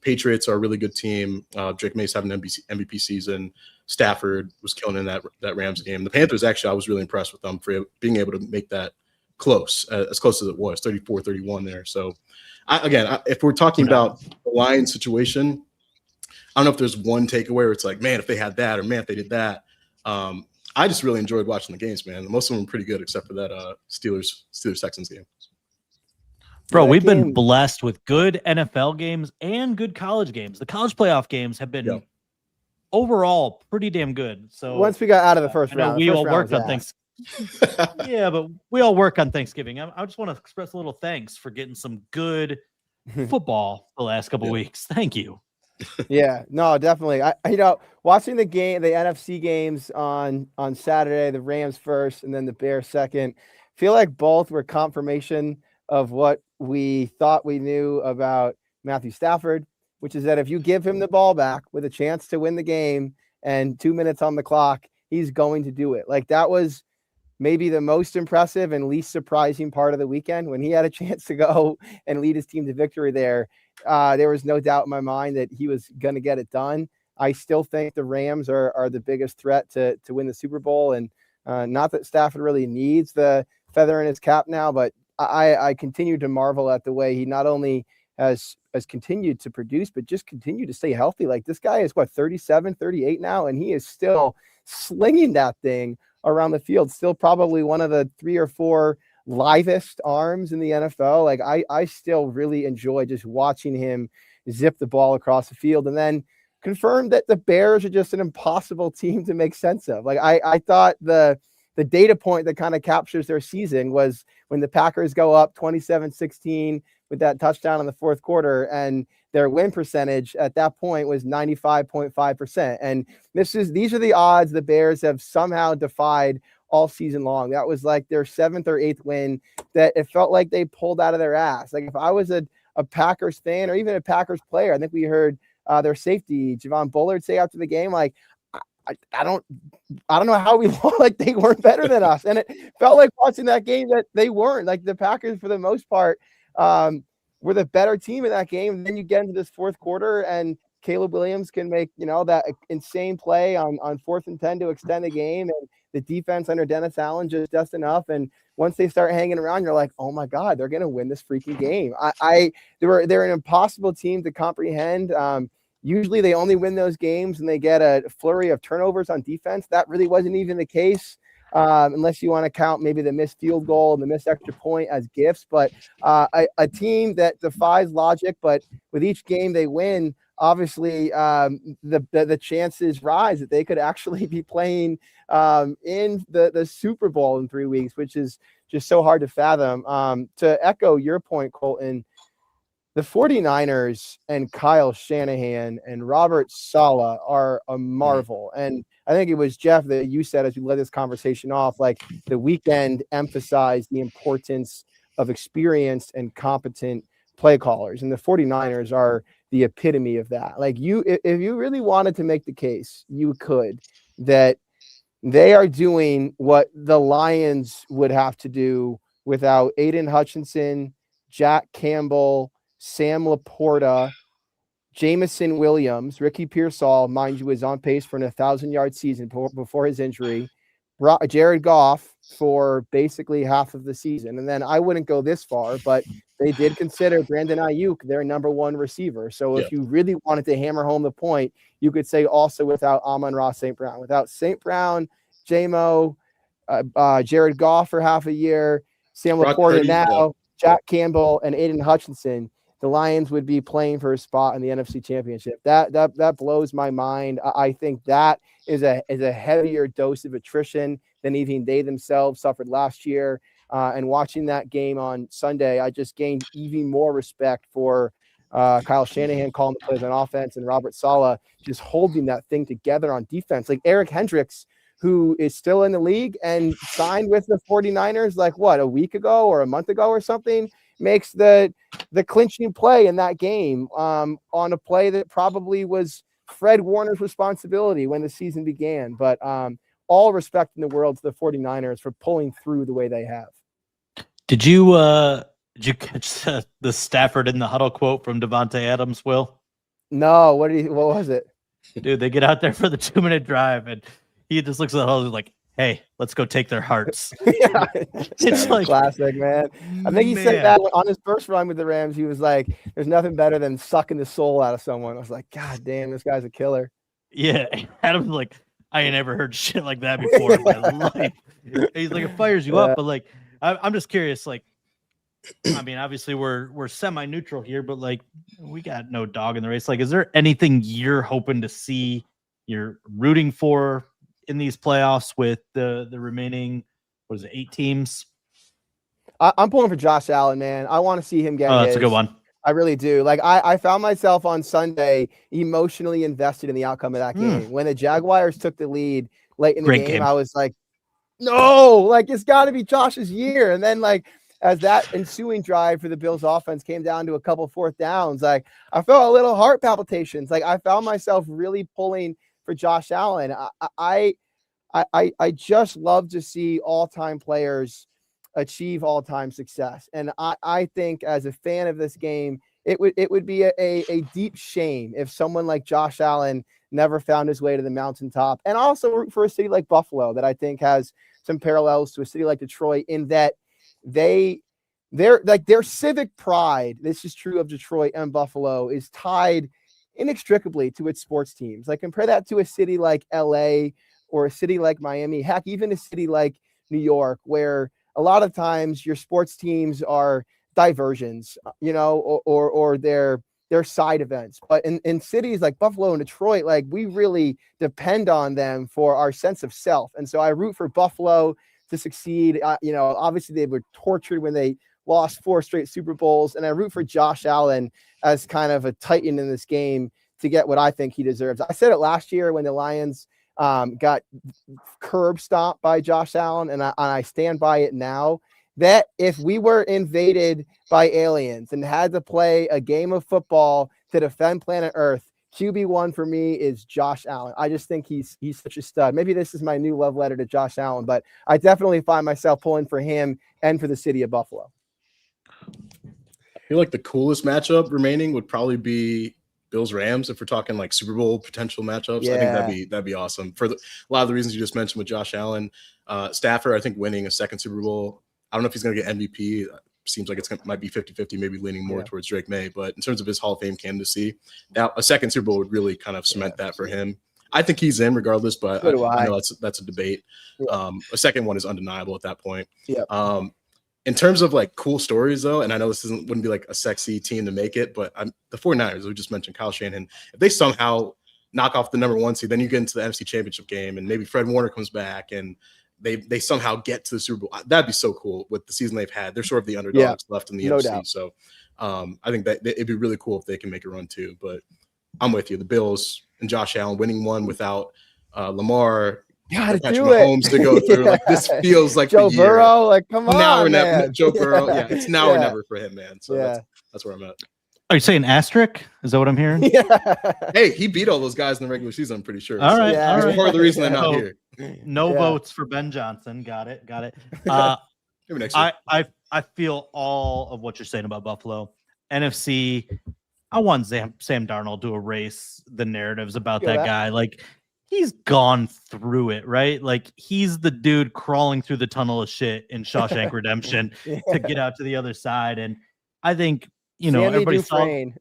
Patriots are a really good team. Drake May's having an MVP season. Stafford was killing in that Rams game. The Panthers, actually, I was really impressed with them for being able to make that close, as close as it was, 34-31 there. So, if we're talking about the Lions situation, I don't know if there's one takeaway where it's like, man, if they had that, or man, if they did that. I just really enjoyed watching the games, man. Most of them were pretty good, except for that Steelers-Texans game. Bro, we've been blessed with good NFL games and good college games. The college playoff games have been overall pretty damn good. So once we got out of the first round, we all worked on things. Yeah, but we all work on Thanksgiving. I just want to express a little thanks for getting some good football the last couple weeks. Thank you. Yeah, no, definitely. Watching the NFC games on Saturday, the Rams first and then the Bears second, feel like both were confirmation of what we thought we knew about Matthew Stafford, which is that if you give him the ball back with a chance to win the game and 2 minutes on the clock, he's going to do it. Like, that was maybe the most impressive and least surprising part of the weekend when he had a chance to go and lead his team to victory there. There was no doubt in my mind that he was going to get it done. I still think the Rams are the biggest threat to win the Super Bowl. And not that Stafford really needs the feather in his cap now, but I continue to marvel at the way he not only has continued to produce, but just continued to stay healthy. Like, this guy is 37, 38 now, and he is still slinging that thing around the field. Still probably one of the 3 or 4 livest arms in the NFL. Like, I still really enjoy just watching him zip the ball across the field, and then confirmed that the Bears are just an impossible team to make sense of. Like, I thought the data point that kind of captures their season was when the Packers go up 27-16 with that touchdown in the fourth quarter, and their win percentage at that point was 95.5%. And these are the odds the Bears have somehow defied all season long. That was like their 7th or 8th win that it felt like they pulled out of their ass. Like, if I was a a Packers fan or even a Packers player. I think we heard their safety, Javon Bullard, say after the game, like, I don't know how we lost, like they weren't better than us. And it felt like watching that game that they weren't. Like the Packers, for the most part, were the better team in that game. And then you get into this fourth quarter and Caleb Williams can make, that insane play on 4th and 10 to extend the game. And the defense under Dennis Allen just enough. And once they start hanging around, you're like, oh my God, they're going to win this freaking game. They're an impossible team to comprehend. Usually they only win those games and they get a flurry of turnovers on defense. That really wasn't even the case, unless you want to count maybe the missed field goal and the missed extra point as gifts. But a team that defies logic, but with each game they win, obviously the chances rise that they could actually be playing in the Super Bowl in 3 weeks, which is just so hard to fathom. To echo your point, Colton, the 49ers and Kyle Shanahan and Robert Saleh are a marvel. And I think it was Jeff that you said as we led this conversation off, like the weekend emphasized the importance of experienced and competent play callers. And the 49ers are the epitome of that. Like if you really wanted to make the case, you could, that they are doing what the Lions would have to do without Aiden Hutchinson, Jack Campbell, Sam Laporta, Jameson Williams, Ricky Pearsall, mind you, is on pace for an 1,000-yard season before his injury, Jared Goff for basically half of the season. And then I wouldn't go this far, but they did consider Brandon Ayuk their number one receiver. So if you really wanted to hammer home the point, you could say also without Amon-Ra St. Brown. Without St. Brown, J-Mo, Jared Goff for half a year, Sam Laporta now, Jack Campbell, and Aiden Hutchinson, the Lions would be playing for a spot in the NFC Championship. That blows my mind. I think that is a heavier dose of attrition than even they themselves suffered last year. And watching that game on Sunday, I just gained even more respect for Kyle Shanahan calling the plays on offense and Robert Saleh just holding that thing together on defense. Like Eric Hendricks, who is still in the league and signed with the 49ers like a week ago or a month ago or something, makes the clinching play in that game on a play that probably was Fred Warner's responsibility when the season began. But all respect in the world to the 49ers for pulling through the way they have. Did you catch the Stafford in the huddle quote from Devontae Adams, Will? No, what was it? Dude, they get out there for the 2-minute drive and he just looks at the huddle like, hey, let's go take their hearts. Yeah, it's like classic, man. I think he said that on his first run with the Rams. He was like, there's nothing better than sucking the soul out of someone. I was like, God damn, this guy's a killer. Yeah. Adam's like, I ain't ever heard shit like that before in my life. He's like, it fires you up, but like, I'm just curious, like, I mean, obviously we're semi-neutral here, but like we got no dog in the race. Like, is there anything you're hoping to see, you're rooting for in these playoffs with the remaining, 8 teams? I'm pulling for Josh Allen, man. I want to see him get that's a good one. I really do. Like I found myself on Sunday emotionally invested in the outcome of that game. When the Jaguars took the lead late in the game, I was like, no, like it's got to be Josh's year. And then like as that ensuing drive for the Bills offense came down to a couple fourth downs, like I felt a little heart palpitations. Like I found myself really pulling for Josh Allen. I just love to see all-time players achieve all-time success. And I think as a fan of this game, it would be a deep shame if someone like Josh Allen never found his way to the mountaintop. And also root for a city like Buffalo that I think has some parallels to a city like Detroit in that their civic pride, this is true of Detroit and Buffalo, is tied inextricably to its sports teams. Like compare that to a city like LA or a city like Miami, heck, even a city like New York, where a lot of times your sports teams are diversions, or they're side events. But in cities like Buffalo and Detroit, like we really depend on them for our sense of self. And so I root for Buffalo to succeed. Obviously they were tortured when they lost 4 straight Super Bowls. And I root for Josh Allen as kind of a titan in this game to get what I think he deserves. I said it last year when the Lions got curb stomped by Josh Allen, and I stand by it now, that if we were invaded by aliens and had to play a game of football to defend planet Earth, QB1 for me is Josh Allen. I just think he's such a stud. Maybe this is my new love letter to Josh Allen, but I definitely find myself pulling for him and for the city of Buffalo. I feel like the coolest matchup remaining would probably be Bills Rams if we're talking like Super Bowl potential matchups. Yeah. I think that'd be awesome for a lot of the reasons you just mentioned with Josh Allen. Stafford, I think winning a second Super Bowl. I don't know if he's going to get MVP. Seems like might be 50-50, maybe leaning more towards Drake May. But in terms of his Hall of Fame candidacy, now a second Super Bowl would really kind of cement that for him. I think he's in regardless, but I know that's a debate. Yeah. A second one is undeniable at that point. Yeah. In terms of like cool stories, though, and I know this wouldn't be like a sexy team to make it, but the 49ers, we just mentioned Kyle Shanahan, if they somehow knock off the number 1 seed, then you get into the NFC Championship game, and maybe Fred Warner comes back, and they somehow get to the Super Bowl. That'd be so cool with the season they've had. They're sort of the underdogs left in the NFC. Doubt. So I think that it'd be really cool if they can make a run too. But I'm with you. The Bills and Josh Allen winning one without Lamar. Gotta Patrick do Mahomes it. to go through. Like this feels like Joe the year. Burrow, like come on, Now or man. never. Joe Burrow. Yeah, it's now or never for him, man. So that's where I'm at. Are you saying asterisk? Is that what I'm hearing? Hey, he beat all those guys in the regular season, I'm pretty sure. All right. Yeah. All That's right. part of the reason they're not here. No votes for Ben Johnson. Got it. Maybe next year. I feel all of what you're saying about Buffalo. NFC, I want Sam Darnold to erase the narratives about that guy. Like, he's gone through it, right? Like, he's the dude crawling through the tunnel of shit in Shawshank Redemption to get out to the other side. And I think, everybody Dufresne.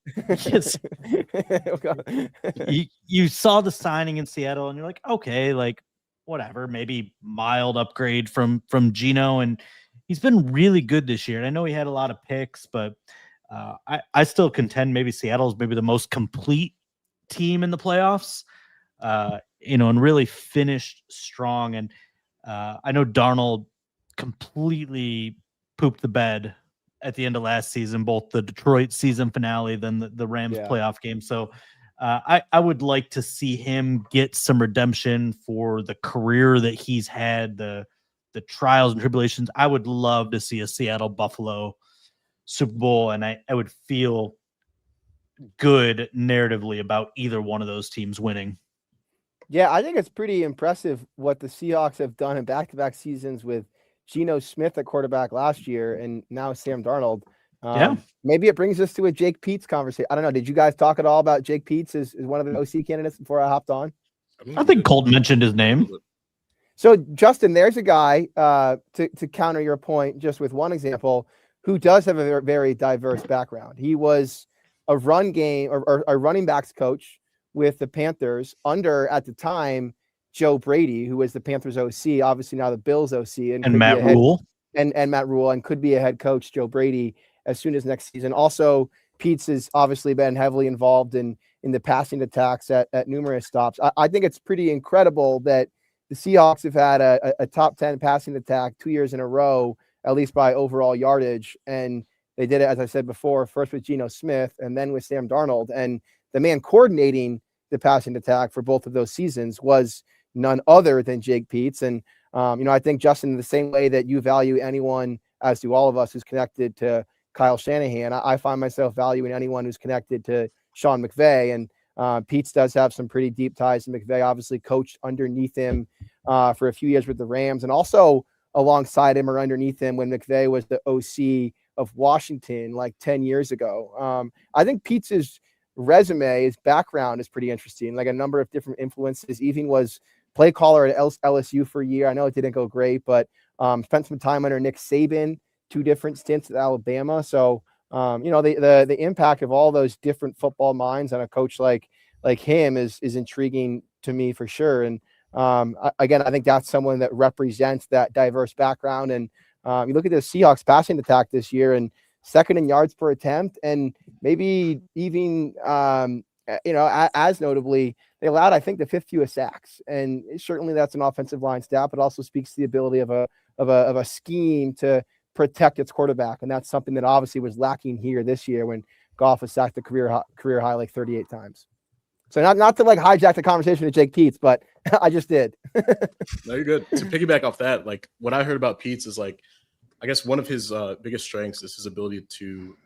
you saw the signing in Seattle and you're like, okay, like whatever, maybe mild upgrade from Geno, and he's been really good this year. And I know he had a lot of picks, but I still contend maybe Seattle's maybe the most complete team in the playoffs, and really finished strong. And I know Darnold completely pooped the bed at the end of last season, both the Detroit season finale, then the Rams playoff game. So I would like to see him get some redemption for the career that he's had, the trials and tribulations. I would love to see a Seattle Buffalo Super Bowl, and I would feel good narratively about either one of those teams winning. Yeah, I think it's pretty impressive what the Seahawks have done in back-to-back seasons with Geno Smith at quarterback last year, and now Sam Darnold. Maybe it brings us to a Jake Peetz conversation. I don't know. Did you guys talk at all about Jake Peetz as one of the OC candidates before I hopped on? I think Colt mentioned his name. So, Justin, there's a guy, to counter your point, just with one example, who does have a very diverse background. He was a run game or a running backs coach with the Panthers under, at the time, Joe Brady, who was the Panthers OC, obviously now the Bills OC, and Matt Rule, and Matt Rule, and could be a head coach, Joe Brady, as soon as next season. Also, Peetz has obviously been heavily involved in the passing attacks at numerous stops. I think it's pretty incredible that the Seahawks have had a top 10 passing attack 2 years in a row, at least by overall yardage, and they did it, as I said before, first with Geno Smith and then with Sam Darnold. And the man coordinating the passing attack for both of those seasons was none other than Jake Peetz. And, I think, Justin, in the same way that you value anyone, as do all of us, who's connected to Kyle Shanahan, I find myself valuing anyone who's connected to Sean McVay. And Peetz does have some pretty deep ties to McVay, obviously coached underneath him for a few years with the Rams, and also alongside him or underneath him when McVay was the OC of Washington like 10 years ago. I think Pietz's resume, his background is pretty interesting, like a number of different influences. Even was play caller at LSU for a year. I know it didn't go great, but spent some time under Nick Saban, 2 different stints at Alabama. So, the impact of all those different football minds on a coach like him is intriguing to me for sure. And again, I think that's someone that represents that diverse background. And you look at the Seahawks passing attack this year, and second in yards per attempt, and maybe even as notably, they allowed, I think, the 5th fewest sacks. And certainly that's an offensive line stat, but also speaks to the ability of a scheme to protect its quarterback. And that's something that obviously was lacking here this year when Goff was sacked the career high like 38 times. So not to like hijack the conversation with Jake Peetz, but I just did. No, you're good. To piggyback off that, like what I heard about Peetz is like I guess one of his biggest strengths is his ability to,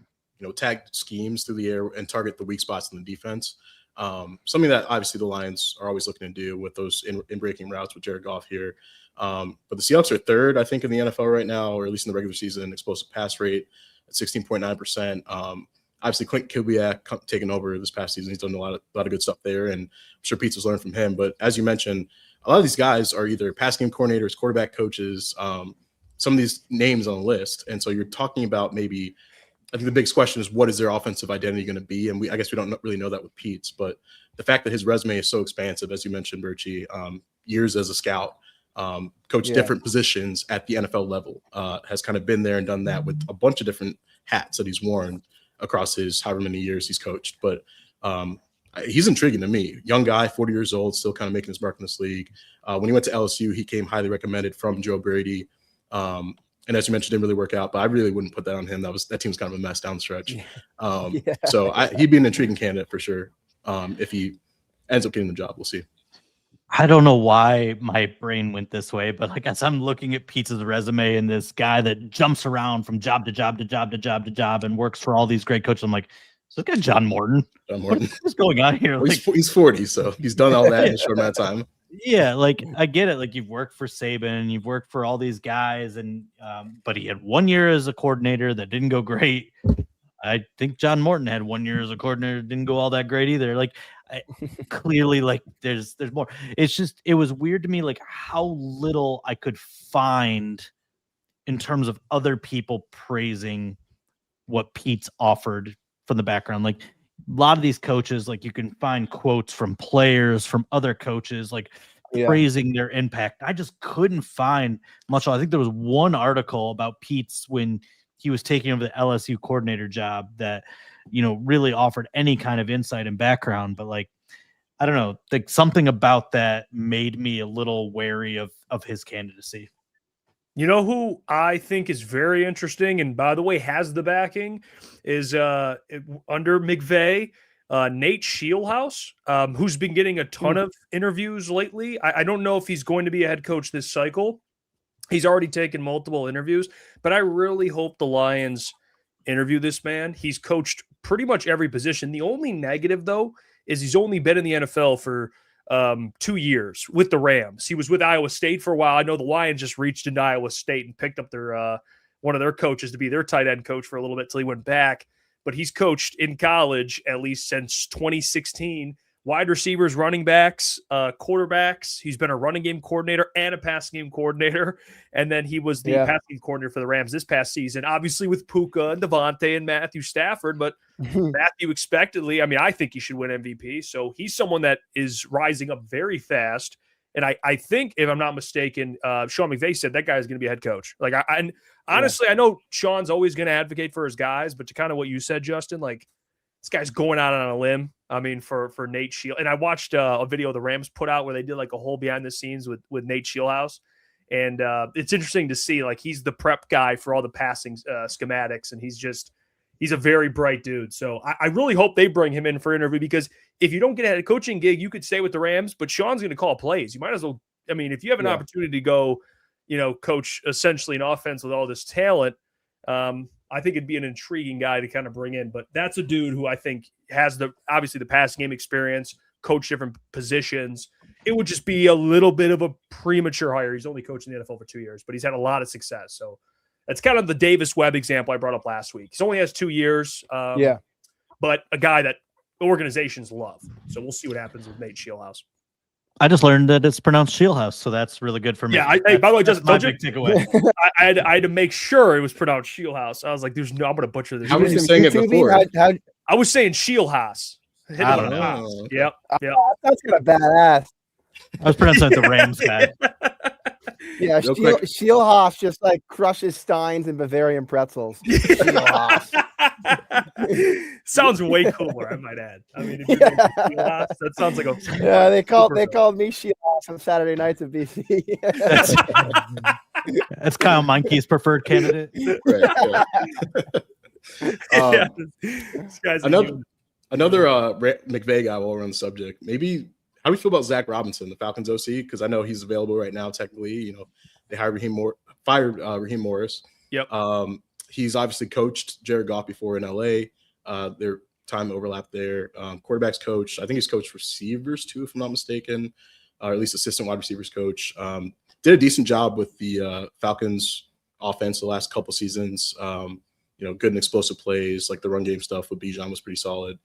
tag schemes through the air and target the weak spots in the defense. Something that obviously the Lions are always looking to do with those in breaking routes with Jared Goff here. But the Seahawks are third, I think, in the NFL right now, or at least in the regular season, explosive pass rate at 16.9%. Obviously, Clint Kubiak taking over this past season. He's done a lot of good stuff there, and I'm sure Pete's has learned from him. But as you mentioned, a lot of these guys are either pass game coordinators, quarterback coaches, some of these names on the list. And so you're talking about maybe – I think the biggest question is what is their offensive identity going to be? And I guess we don't really know that with Pete's, but the fact that his resume is so expansive, as you mentioned, Birchie, years as a scout, coached different positions at the NFL level, has kind of been there and done that with a bunch of different hats that he's worn across his however many years he's coached. But he's intriguing to me. Young guy, 40 years old, still kind of making his mark in this league. When he went to LSU, he came highly recommended from Joe Brady. And as you mentioned, didn't really work out, but I really wouldn't put that on him. That team's kind of a mess down the stretch. So he'd be an intriguing candidate for sure. If he ends up getting the job, we'll see. I don't know why my brain went this way, but like as I'm looking at Pete's resume and this guy that jumps around from job to job to job to job to job and works for all these great coaches, I'm like, is this guy John Morton? What's going on here? Well, he's 40, so he's done all that in a short amount of time. Yeah, like I get it. Like you've worked for Saban, you've worked for all these guys, and but he had 1 year as a coordinator that didn't go great. I think John Morton had 1 year as a coordinator, didn't go all that great either. Like clearly, like there's more. It's just it was weird to me, like how little I could find in terms of other people praising what Pete's offered from the background. Like a lot of these coaches, like you can find quotes from players, from other coaches, like praising their impact. I just couldn't find much. I think there was one article about Pete's when he was taking over the LSU coordinator job that, really offered any kind of insight and background. But like, I don't know, like something about that made me a little wary of his candidacy. You know who I think is very interesting, and by the way, has the backing, is under McVay, Nate Scheelhaus, who's been getting a ton of interviews lately. I don't know if he's going to be a head coach this cycle. He's already taken multiple interviews, but I really hope the Lions interview this man. He's coached pretty much every position. The only negative, though, is he's only been in the NFL for 2 years with the Rams. He was with Iowa State for a while. I know the Lions just reached into Iowa State and picked up their one of their coaches to be their tight end coach for a little bit till he went back. But he's coached in college at least since 2016. Wide receivers, running backs, quarterbacks. He's been a running game coordinator and a passing game coordinator. And then he was the passing game coordinator for the Rams this past season, obviously with Puka and Devontae and Matthew Stafford. But Matthew expectedly, I think he should win MVP. So he's someone that is rising up very fast. And I think, if I'm not mistaken, Sean McVay said that guy is going to be a head coach. Like, honestly, I know Sean's always going to advocate for his guys, but to kind of what you said, Justin, like, this guy's going out on a limb. For Nate Scheelhaus. And I watched a video the Rams put out where they did like a whole behind the scenes with Nate Scheelhaus. And it's interesting to see, like, he's the prep guy for all the passing schematics. And he's a very bright dude. So I really hope they bring him in for an interview, because if you don't get a head coaching gig, you could stay with the Rams, but Sean's going to call plays. You might as well, if you have an opportunity to go, coach essentially an offense with all this talent, I think it'd be an intriguing guy to kind of bring in. But that's a dude who I think has obviously the passing game experience, coach different positions. It would just be a little bit of a premature hire. He's only coached in the NFL for 2 years, but he's had a lot of success. So that's kind of the Davis Webb example I brought up last week. He only has 2 years, but a guy that organizations love. So we'll see what happens with Nate Scheelhaus. I just learned that it's pronounced Scheelhaus, so that's really good for me. Yeah, by the way, just my big takeaway. I had to make sure it was pronounced Scheelhaus. I was like, I'm going to butcher this. How were you saying it before? I was saying Scheelhaus. I don't know. Yep. That's kind of badass. I was pronouncing the Rams guy. Yeah, Scheelhaus just like crushes Steins and Bavarian pretzels. Scheelhaus. Sounds way cooler, I might add. If you Scheelhaus, that sounds like a they called me Scheelhaus on Saturday nights at BC. That's Kyle Meinke's preferred candidate. Right. This guy's another McVay guy while we're on the subject. Maybe how do we feel about Zach Robinson, the Falcons OC? Because I know he's available right now. Technically, they fired Raheem Morris. Yep. He's obviously coached Jared Goff before in LA. Their time overlap there. Quarterbacks coach. I think he's coached receivers too, if I'm not mistaken, or at least assistant wide receivers coach. Did a decent job with the Falcons offense the last couple seasons. Good and explosive plays, like the run game stuff with Bijan was pretty solid.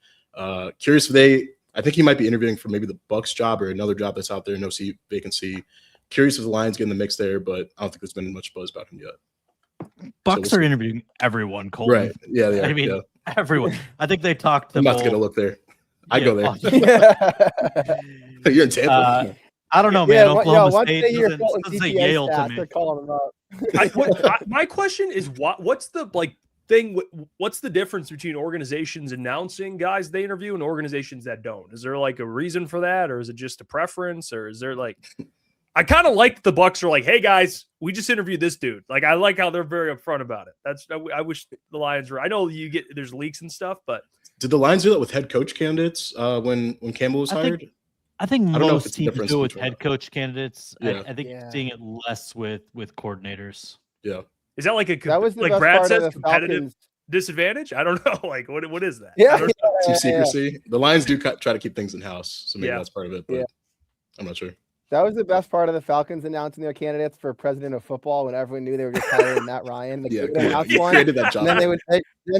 Curious if I think he might be interviewing for maybe the Bucs job or another job that's out there, no seat vacancy. Curious if the Lions get in the mix there, but I don't think there's been much buzz about him yet. Bucs are interviewing everyone, Colton. Right. Yeah, they are. I mean, everyone. I think they talked to I'm about to get a look there. I go there. Yeah. You're in Tampa. I don't know, man. Oklahoma once State they hear doesn't Colton's say GPS Yale to stats, me. they're calling him up. My question is, what's the thing? What's the difference between organizations announcing guys they interview and organizations that don't? Is there like a reason for that, or is it just a preference, or is there like? I kind of like the Bucs are like, hey guys, we just interviewed this dude. Like, I like how they're very upfront about it. I wish the Lions were. I know there's leaks and stuff, but did the Lions do that with head coach candidates when Campbell was hired? I think most teams difference do it with between head coach candidates. Yeah. I think seeing it less with coordinators. Yeah. is that like That was the like best Brad part of says, the competitive Falcons. disadvantage? I don't know. Like, what is that? Yeah, I don't know. Some secrecy. The Lions do try to keep things in house, so maybe Yeah. that's part of it. But Yeah. I'm not sure. That was the best part of the Falcons announcing their candidates for president of football when everyone knew they were just hiring Matt Ryan. Like, Yeah, they would announce you one, created that job. and then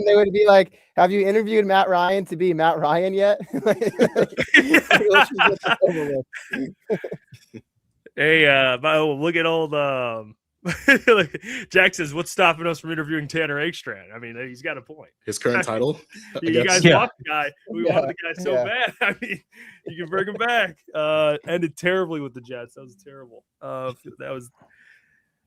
they would be like, "Have you interviewed Matt Ryan to be Matt Ryan yet?" Let's just get this over with. Hey, look at old Jack says, "What's stopping us from interviewing Tanner Ekstrand?" I mean, he's got a point. His current title. I You guess. guys Yeah. want the guy. We wanted the guy so bad. I mean, you can bring him back. Ended terribly with the Jets. That was terrible.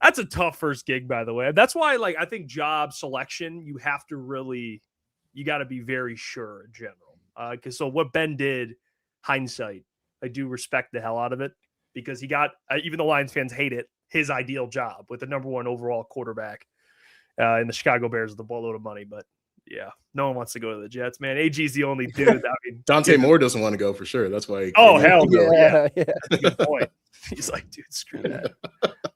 That's a tough first gig, by the way. That's why, like, I think job selection, you got to be very sure in general. Because so what Ben did, hindsight, I do respect the hell out of it because he got, even the Lions fans hate it, his ideal job with the number one overall quarterback in the Chicago Bears with a boatload of money. But yeah, no one wants to go to the Jets, man. AG's the only dude. I mean, Dante Moore doesn't want to go for sure. That's why. Hell no. Yeah. Good point. He's like, dude, screw that.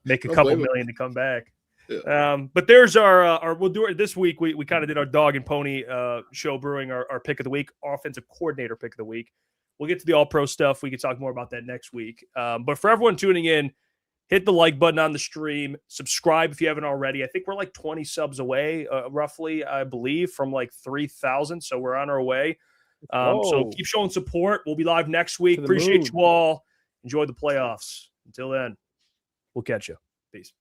Make a Don't couple blame him. million to come back. Yeah. But there's our we'll do it this week. We kind of did our dog and pony show brewing our pick of the week, offensive coordinator pick of the week. We'll get to the all pro stuff. We can talk more about that next week. But for everyone tuning in, hit the like button on the stream. Subscribe if you haven't already. I think we're like 20 subs away, roughly, I believe, from like 3,000. So we're on our way. So keep showing support. We'll be live next week. Appreciate you all. Enjoy the playoffs. Until then, we'll catch you. Peace.